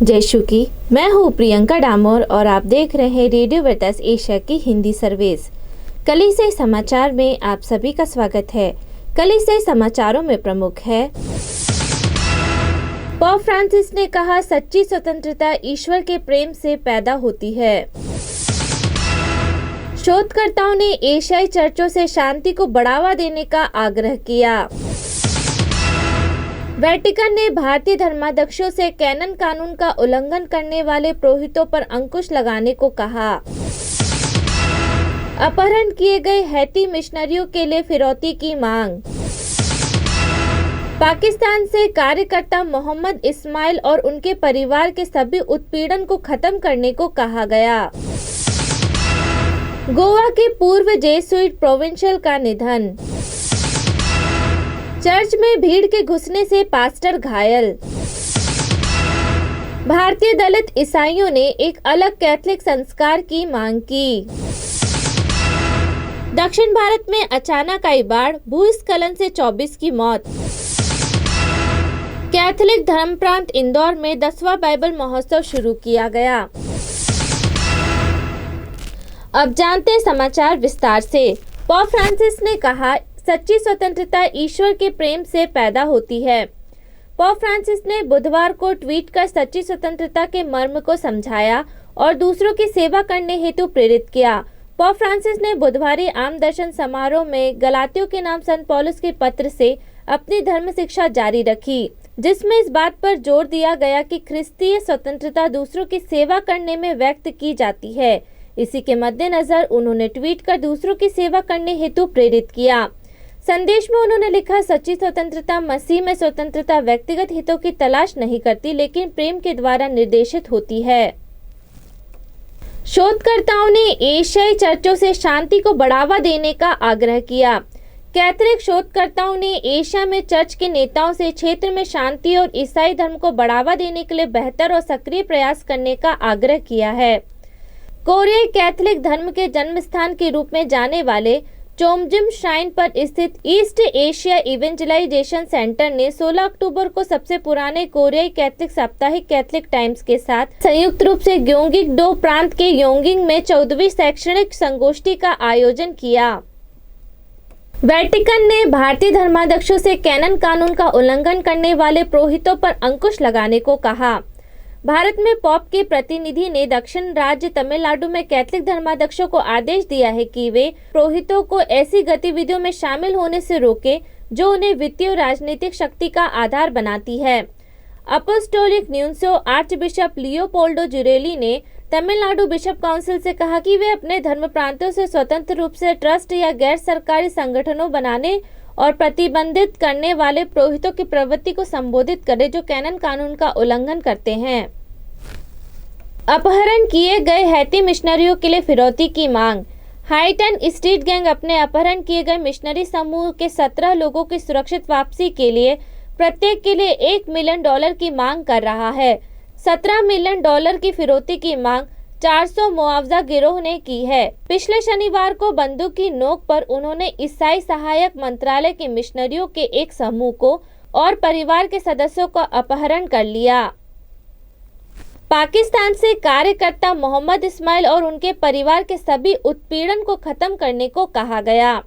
जय शु की। मैं हूँ प्रियंका डामोर और आप देख रहे हैं रेडियो वेतास एशिया की हिंदी सर्विस। कली से समाचार में आप सभी का स्वागत है। कली से समाचारों में प्रमुख है। पोप फ्रांसिस ने कहा, सच्ची स्वतंत्रता ईश्वर के प्रेम से पैदा होती है। शोधकर्ताओं ने एशियाई चर्चों से शांति को बढ़ावा देने का आग्रह किया। वेटिकन ने भारतीय धर्माध्यक्षों से कैनन कानून का उल्लंघन करने वाले पुरोहितों पर अंकुश लगाने को कहा। अपहरण किए गए हैती मिशनरियों के लिए फिरौती की मांग। पाकिस्तान से कार्यकर्ता मोहम्मद इस्माइल और उनके परिवार के सभी उत्पीड़न को खत्म करने को कहा गया। गोवा के पूर्व जेसुइट प्रोविंशियल का निधन। चर्च में भीड़ के घुसने से पास्टर घायल। भारतीय दलित ईसाइयों ने एक अलग कैथोलिक संस्कार की मांग की। दक्षिण भारत में अचानक आई बाढ़, भूस्खलन से 24 की मौत। कैथोलिक धर्म प्रांत इंदौर में 10वां बाइबल महोत्सव शुरू किया गया। अब जानते हैं समाचार विस्तार से। पोप फ्रांसिस ने कहा, सच्ची स्वतंत्रता ईश्वर के प्रेम से पैदा होती है। पोप फ्रांसिस ने बुधवार को ट्वीट कर सच्ची स्वतंत्रता के मर्म को समझाया और दूसरों की सेवा करने हेतु प्रेरित किया। पोप फ्रांसिस ने बुधवारी आम दर्शन समारोह में गलातियों के नाम संत पौलुस के पत्र से अपनी धर्म शिक्षा जारी रखी, जिसमें इस बात पर जोर दिया गया कि ख्रिस्तीय स्वतंत्रता दूसरों की सेवा करने में व्यक्त की जाती है। इसी के मद्देनजर उन्होंने ट्वीट कर दूसरों की सेवा करने हेतु प्रेरित किया। संदेश में उन्होंने लिखा, सच्ची स्वतंत्रता मसीह में स्वतंत्रता व्यक्तिगत हितों की तलाश नहीं करती, लेकिन प्रेम के द्वारा निर्देशित होती है। शोधकर्ताओं ने एशियाई चर्चों से शांति को बढ़ावा देने का आग्रह किया। कैथोलिक शोधकर्ताओं ने एशिया में चर्च के नेताओं से क्षेत्र में शांति और ईसाई धर्म को बढ़ावा देने के लिए बेहतर और सक्रिय प्रयास करने का आग्रह किया है। कोरियाई कैथोलिक धर्म के जन्म स्थान के रूप में जाने वाले चोमजिम श्राइन पर स्थित ईस्ट एशिया इवेंजलाइजेशन सेंटर ने 16 अक्टूबर को सबसे पुराने कोरियाई कैथोलिक साप्ताहिक कैथोलिक टाइम्स के साथ संयुक्त रूप से ग्योंगिक-डो प्रांत के योंगिंग में 14वीं शैक्षणिक संगोष्ठी का आयोजन किया। वेटिकन ने भारतीय धर्माध्यक्षों से कैनन कानून का उल्लंघन करने वाले पुरोहितों पर अंकुश लगाने को कहा। भारत में पोप के प्रतिनिधि ने दक्षिण राज्य तमिलनाडु में कैथोलिक धर्माध्यक्षों को आदेश दिया है कि वे पुरोहितों को ऐसी गतिविधियों में शामिल होने से रोकें जो उन्हें वित्तीय और राजनीतिक शक्ति का आधार बनाती है। अपोस्टोलिक न्यूंसियो आर्चबिशप लियोपोल्डो जुरेली ने तमिलनाडु बिशप काउंसिल से कहा कि वे अपने धर्म प्रांतों से स्वतंत्र रूप से ट्रस्ट या गैर सरकारी संगठनों बनाने और प्रतिबंधित करने वाले पुरोहितों की प्रवृत्ति को संबोधित करें जो कैनन कानून का उल्लंघन करते हैं। अपहरण किए गए हैती मिशनरियों के लिए फिरौती की मांग। हाइटन स्ट्रीट गैंग अपने अपहरण किए गए मिशनरी समूह के 17 लोगों की सुरक्षित वापसी के लिए प्रत्येक के लिए $1 मिलियन की मांग कर रहा है। $17 मिलियन की फिरौती की मांग 400 मुआवजा गिरोह ने की है। पिछले शनिवार को बंदूक की नोक पर उन्होंने ईसाई सहायक मंत्रालय के मिशनरियों के एक समूह को और परिवार के सदस्यों का अपहरण कर लिया। पाकिस्तान से कार्यकर्ता मोहम्मद इस्माइल और उनके परिवार के सभी उत्पीड़न को खत्म करने को कहा गया।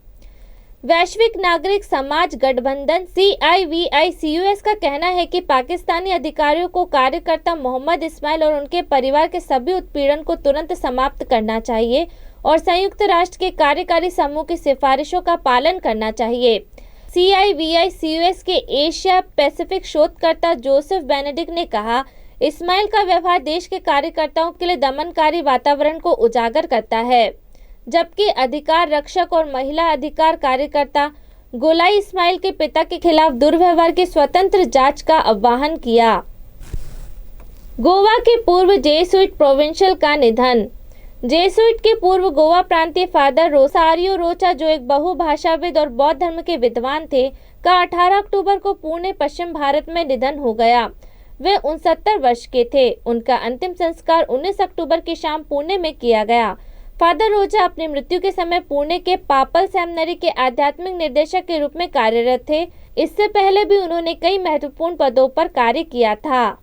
वैश्विक नागरिक समाज गठबंधन CIVICUS का कहना है कि पाकिस्तानी अधिकारियों को कार्यकर्ता मोहम्मद इस्माइल और उनके परिवार के सभी उत्पीड़न को तुरंत समाप्त करना चाहिए और संयुक्त राष्ट्र के कार्यकारी समूह की सिफारिशों का पालन करना चाहिए। CIVICUS के एशिया पैसिफिक शोधकर्ता जोसेफ बेनेडिक्ट ने कहा, इस्माइल का व्यवहार देश के कार्यकर्ताओं के लिए दमनकारी वातावरण को उजागर करता है, जबकि अधिकार रक्षक और महिला अधिकार कार्यकर्ता गोलाई इस्माइल के पिता के खिलाफ दुर्व्यवहार की स्वतंत्र जांच का आह्वान किया। गोवा के पूर्व जेसुइट प्रोविंशियल का निधन। जेसुइट के पूर्व गोवा प्रांतीय फादर रोसारियो रोचा, जो एक बहुभाषाविद और बौद्ध धर्म के विद्वान थे, का 18 अक्टूबर को पुणे पश्चिम भारत में निधन हो गया। वे 69 वर्ष के थे। उनका अंतिम संस्कार 19 अक्टूबर की शाम पुणे में किया गया। फादर रोचा अपनी मृत्यु के समय पुणे के पापल सेमिनरी के आध्यात्मिक निर्देशक के रूप में कार्यरत थे। इससे पहले भी उन्होंने कई महत्वपूर्ण पदों पर कार्य किया था।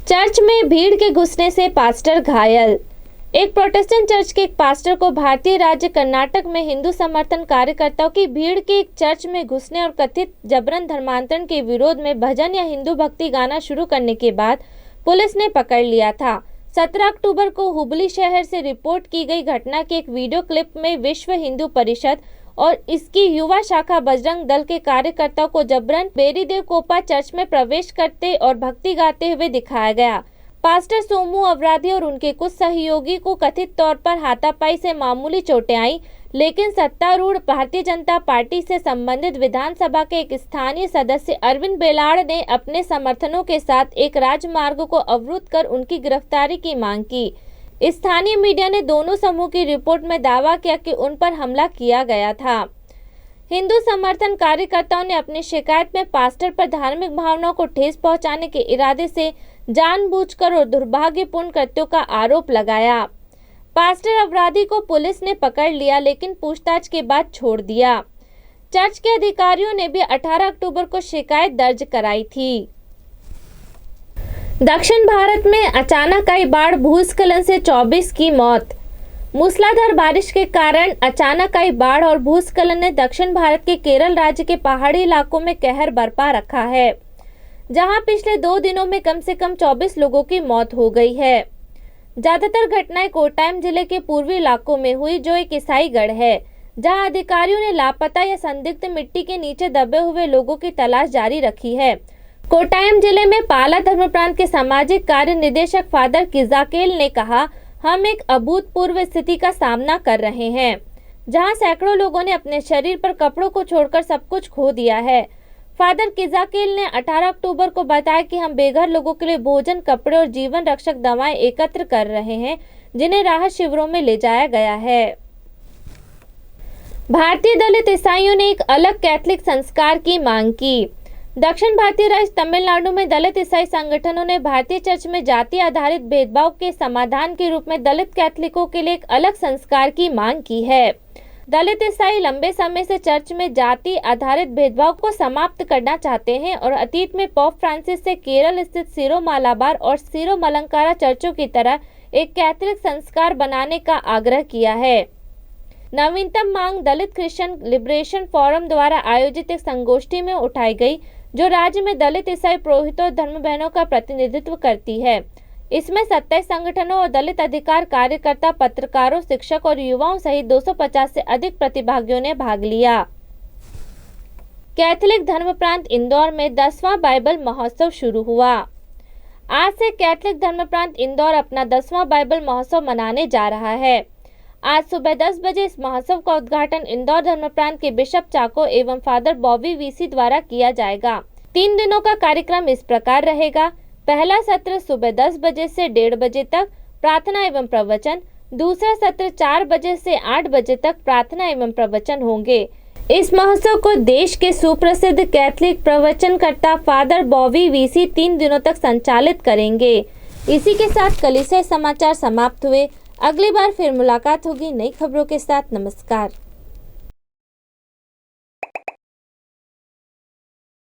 चर्च में भीड़ के घुसने से पास्टर घायल। एक प्रोटेस्टेंट चर्च के एक पास्टर को भारतीय राज्य कर्नाटक में हिंदू समर्थन कार्यकर्ताओं की भीड़ के एक चर्च में घुसने और कथित जबरन धर्मांतरण के विरोध में भजन या हिंदू भक्ति गाना शुरू करने के बाद पुलिस ने पकड़ लिया था। 17 अक्टूबर को हुबली शहर से रिपोर्ट की गई घटना के एक वीडियो क्लिप में विश्व हिंदू परिषद और इसकी युवा शाखा बजरंग दल के कार्यकर्ताओं को जबरन बेरीदेव कोपा चर्च में प्रवेश करते और भक्ति गाते हुए दिखाया गया। पास्टर सोमू अवराधी और उनके कुछ सहयोगी को कथित तौर पर हाथापाई से मामूली चोटें आई, लेकिन सत्तारूढ़ भारतीय जनता पार्टी से संबंधित विधानसभा के एक स्थानीय सदस्य अरविंद बेलाड़ ने अपने समर्थनों के साथ एक राजमार्ग को अवरुद्ध कर उनकी गिरफ्तारी की मांग की। स्थानीय मीडिया ने दोनों समूह की रिपोर्ट में दावा किया कि उन पर हमला किया गया था। हिंदू समर्थन कार्यकर्ताओं ने अपनी शिकायत में पास्टर पर धार्मिक भावनाओं को ठेस पहुंचाने के इरादे से जानबूझकर और दुर्भाग्यपूर्ण कृत्यों का आरोप लगाया। पास्टर अवराधी को पुलिस ने पकड़ लिया, लेकिन पूछताछ के बाद छोड़ दिया। चर्च के अधिकारियों ने भी 18 अक्टूबर को शिकायत दर्ज कराई थी। दक्षिण भारत में अचानक आई बाढ़, भूस्खलन से 24 की मौत। मूसलाधार बारिश के कारण अचानक आई बाढ़ और भूस्खलन ने दक्षिण भारत के केरल राज्य के पहाड़ी इलाकों में कहर बरपा रखा है, जहां पिछले 2 दिनों में कम से कम 24 लोगों की मौत हो गई है। ज्यादातर घटनाएं कोट्टायम जिले के पूर्वी इलाकों में हुई, जो एक ईसाई गढ़ है, जहां अधिकारियों ने लापता या संदिग्ध मिट्टी के नीचे दबे हुए लोगों की तलाश जारी रखी है। कोट्टायम जिले में पाला धर्म प्रांत के सामाजिक कार्य निदेशक फादर किजाकेल ने कहा, हम एक अभूतपूर्व स्थिति का सामना कर रहे हैं, जहां सैकड़ों लोगों ने अपने शरीर पर कपड़ों को छोड़कर सब कुछ खो दिया है। फादर किजाकेल ने 18 अक्टूबर को बताया कि हम बेघर लोगों के लिए भोजन, कपड़े और जीवन रक्षक दवाएं एकत्र कर रहे हैं, जिन्हें राहत शिविरों में ले जाया गया है। भारतीय दलित ईसाइयों ने एक अलग कैथलिक संस्कार की मांग की। दक्षिण भारतीय राज्य तमिलनाडु में दलित ईसाई संगठनों ने भारतीय चर्च में जाति आधारित भेदभाव के समाधान के रूप में दलित कैथलिकों के लिए एक अलग संस्कार की मांग की है। दलित ईसाई लंबे समय से चर्च में जाति आधारित भेदभाव को समाप्त करना चाहते हैं और अतीत में पोप फ्रांसिस से केरल स्थित सीरो मालाबार और सीरो मलंकारा चर्चों की तरह एक कैथलिक संस्कार बनाने का आग्रह किया है। नवीनतम मांग दलित क्रिश्चियन लिबरेशन फोरम द्वारा आयोजित एक संगोष्ठी में उठाई गई, जो राज्य में दलित ईसाई पुरोहितों और धर्म बहनों का प्रतिनिधित्व करती है। इसमें 27 संगठनों और दलित अधिकार कार्यकर्ता, पत्रकारों, शिक्षक और युवाओं सहित 250 से अधिक प्रतिभागियों ने भाग लिया। कैथलिक धर्म प्रांत इंदौर में 10वां बाइबल महोत्सव शुरू हुआ। आज से कैथलिक धर्म प्रांत इंदौर अपना 10वां बाइबल महोत्सव मनाने जा रहा है। आज सुबह 10 बजे इस महोत्सव का उद्घाटन इंदौर धर्म प्रांत के बिशप चाको एवं फादर बॉबी वीसी द्वारा किया जाएगा। 3 दिनों का कार्यक्रम इस प्रकार रहेगा। पहला सत्र सुबह 10 बजे से 1:30 बजे तक प्रार्थना एवं प्रवचन। दूसरा सत्र 4 बजे से 8 बजे तक प्रार्थना एवं प्रवचन होंगे। इस महोत्सव को देश के सुप्रसिद्ध कैथलिक प्रवचनकर्ता फादर बॉबी वीसी 3 दिनों तक संचालित करेंगे। इसी के साथ कलीसिया समाचार समाप्त हुए। अगली बार फिर मुलाकात होगी नई खबरों के साथ। नमस्कार।